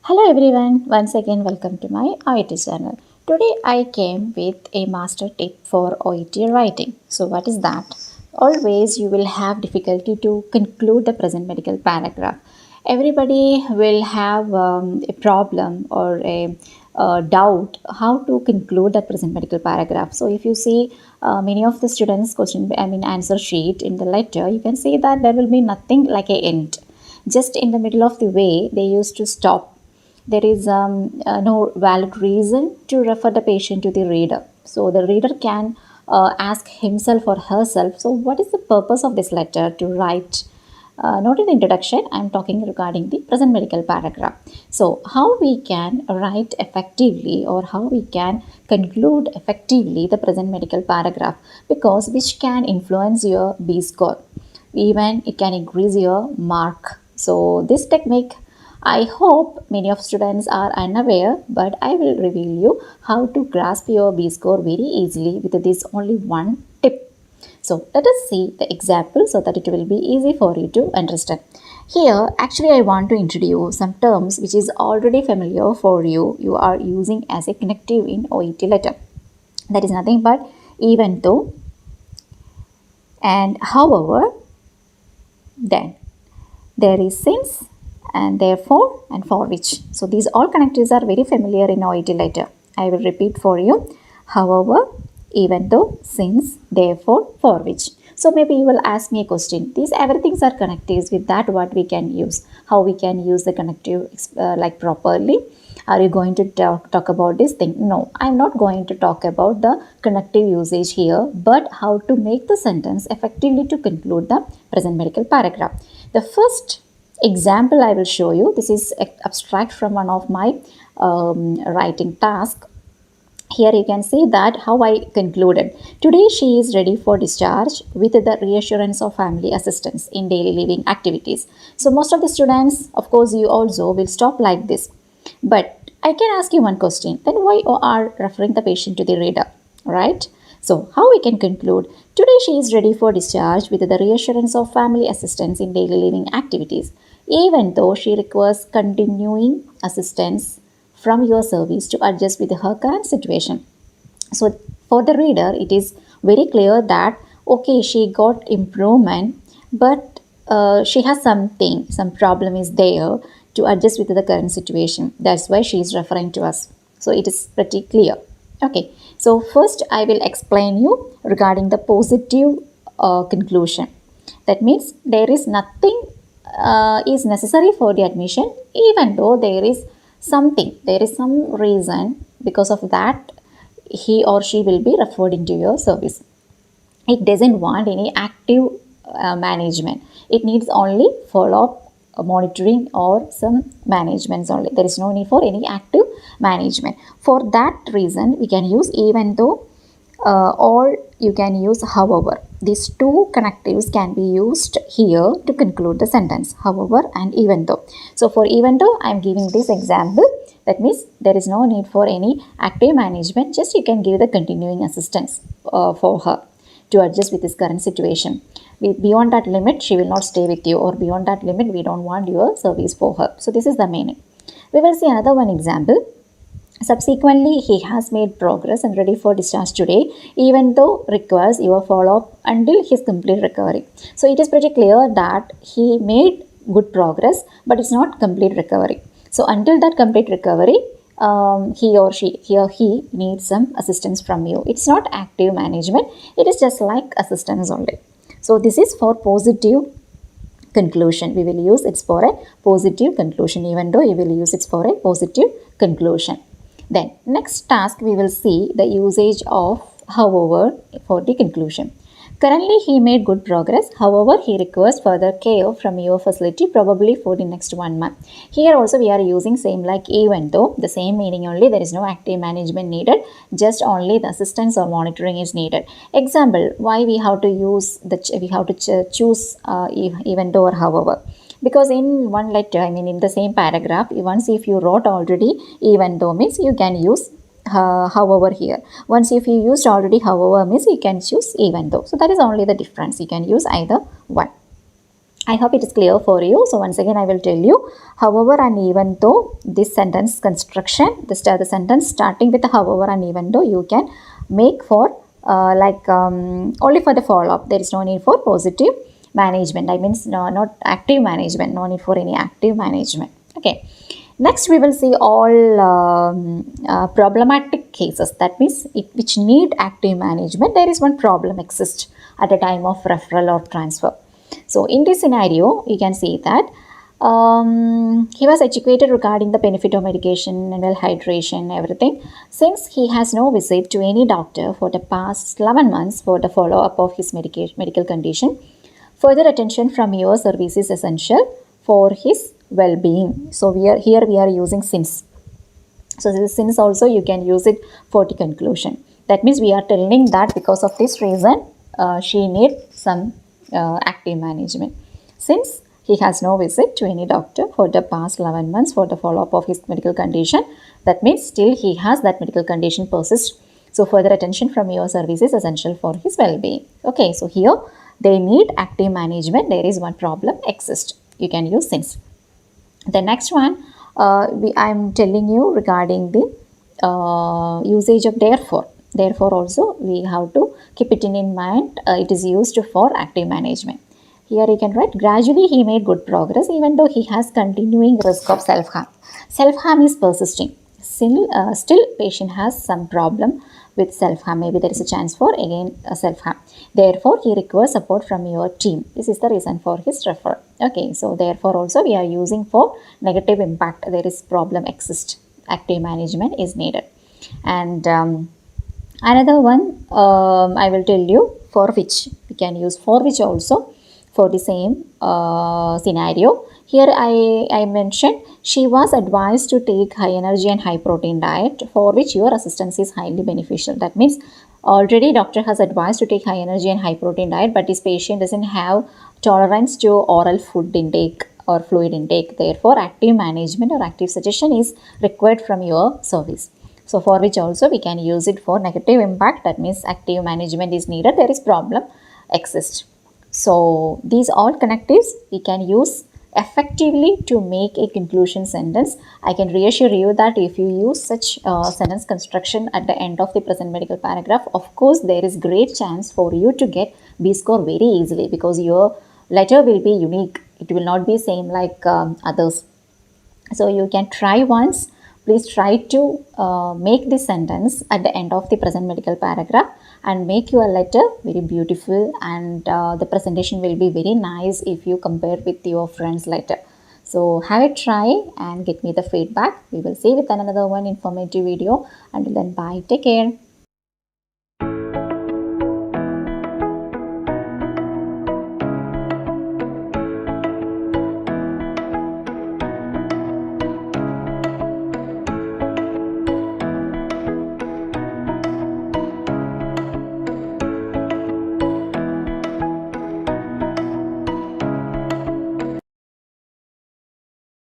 Hello everyone, once again welcome to my Oet channel. Today I came with a master tip for Oet writing. So what is that? Always you will have difficulty to conclude the present medical paragraph. Everybody will have a problem or a doubt how to conclude the present medical paragraph. So if you see many of the students answer sheet in the letter, you can see that there will be nothing like a end. Just in the middle of the way they used to stop. There is no valid reason to refer the patient to the reader. So the reader can ask himself or herself, so what is the purpose of this letter to write? Not in the introduction, I am talking regarding the present medical paragraph. So how we can write effectively or how we can conclude effectively the present medical paragraph, because which can influence your B score. Even it can increase your mark. So this technique, I hope many of students are unaware, but I will reveal you how to grasp your B score very easily with this only one tip. So let us see the example so that it will be easy for you to understand. Here actually I want to introduce some terms which is already familiar for you. You are using as a connective in Oet letter. That is nothing but even though and however, then there is since and therefore and for which. So these all connectives are very familiar in Oet letter. I will repeat for you. However, even though, since, therefore, for which. So maybe you will ask me a question. These everything are connectives. With that, what we can use? How we can use the connective like properly? Are you going to talk about this thing? No, I'm not going to talk about the connective usage here, but how to make the sentence effectively to conclude the present medical paragraph. The first example I will show you. This is abstract from one of my writing task. Here you can see that how I concluded. Today she is ready for discharge with the reassurance of family assistance in daily living activities. So most of the students, of course you also will stop like this. But I can ask you one question. Then why you are referring the patient to the reader, right? So how we can conclude? Today she is ready for discharge with the reassurance of family assistance in daily living activities, even though she requires continuing assistance from your service to adjust with her current situation. So for the reader, it is very clear that okay, she got improvement, but she has something, some problem is there to adjust with the current situation. That's why she is referring to us. So it is pretty clear. Okay, so first I will explain you regarding the positive conclusion. That means there is nothing is necessary for the admission, even though there is something, there is some reason because of that he or she will be referred into your service. It doesn't want any active management. It needs only follow-up monitoring or some managements only. There is no need for any active management. For that reason, we can use even though or you can use however. These two connectives can be used here to conclude the sentence, however and even though. So for even though, I am giving this example. That means there is no need for any active management. Just you can give the continuing assistance for her to adjust with this current situation. Beyond that limit, she will not stay with you, or beyond that limit, we don't want your service for her. So this is the meaning. We will see another one example. Subsequently, he has made progress and ready for discharge today, even though requires your follow-up until his complete recovery. So it is pretty clear that he made good progress, but it's not complete recovery. So until that complete recovery, he or he needs some assistance from you. It's not active management. It is just like assistance only. So this is for positive conclusion. We will use it for a positive conclusion, even though you will use it for a positive conclusion. Then next task we will see the usage of however for the conclusion. Currently he made good progress. However, he requires further care from your facility probably for the next 1 month. Here also we are using same like even though, the same meaning only. There is no active management needed. Just only the assistance or monitoring is needed. Example, why we have to use we have to choose even though or however. Because in one letter, in the same paragraph, once if you wrote already even though means you can use however here. Once if you used already however means you can choose even though. So that is only the difference. You can use either one. I hope it is clear for you. So once again, I will tell you, however and even though, this sentence construction, the sentence starting with the however and even though, you can make for only for the follow-up. There is no need for positive management. I means no, not active management. No need for any active management. Okay. Next, we will see all problematic cases. That means which need active management. There is one problem exists at the time of referral or transfer. So in this scenario, you can see that he was educated regarding the benefit of medication and well hydration, everything. Since he has no visit to any doctor for the past 11 months for the follow-up of his medical condition, further attention from your service is essential for his well-being. So we are using since. So this since also you can use it for the conclusion. That means we are telling that because of this reason, she needs some active management. Since he has no visit to any doctor for the past 11 months for the follow-up of his medical condition, that means still he has that medical condition persists. So further attention from your service is essential for his well-being. Okay, so here they need active management. There is one problem exists. You can use since. The next one, I'm telling you regarding the usage of therefore. Therefore also we have to keep it in mind. It is used for active management. Here you can write, gradually he made good progress even though he has continuing risk of self-harm. Self-harm is persisting. Still patient has some problem with self-harm. Maybe there is a chance for again self-harm. Therefore, he requires support from your team. This is the reason for his referral. Okay, so therefore also we are using for negative impact. There is problem exists. Active management is needed. And another one, I will tell you for which. We can use for which also for the same scenario. Here I mentioned she was advised to take high energy and high protein diet for which your assistance is highly beneficial. That means already doctor has advised to take high energy and high protein diet, but this patient doesn't have tolerance to oral food intake or fluid intake. Therefore, active management or active suggestion is required from your service. So for which also we can use it for negative impact. That means active management is needed. There is problem exists. So these all connectives we can use effectively to make a conclusion sentence. I can reassure you that if you use such sentence construction at the end of the present medical paragraph, of course there is great chance for you to get B score very easily because your letter will be unique. It will not be same like others. So you can try once. Please try to make this sentence at the end of the present medical paragraph and make your letter very beautiful, and the presentation will be very nice if you compare with your friend's letter. So have a try and get me the feedback. We will see with another one informative video. Until then, bye. Take care.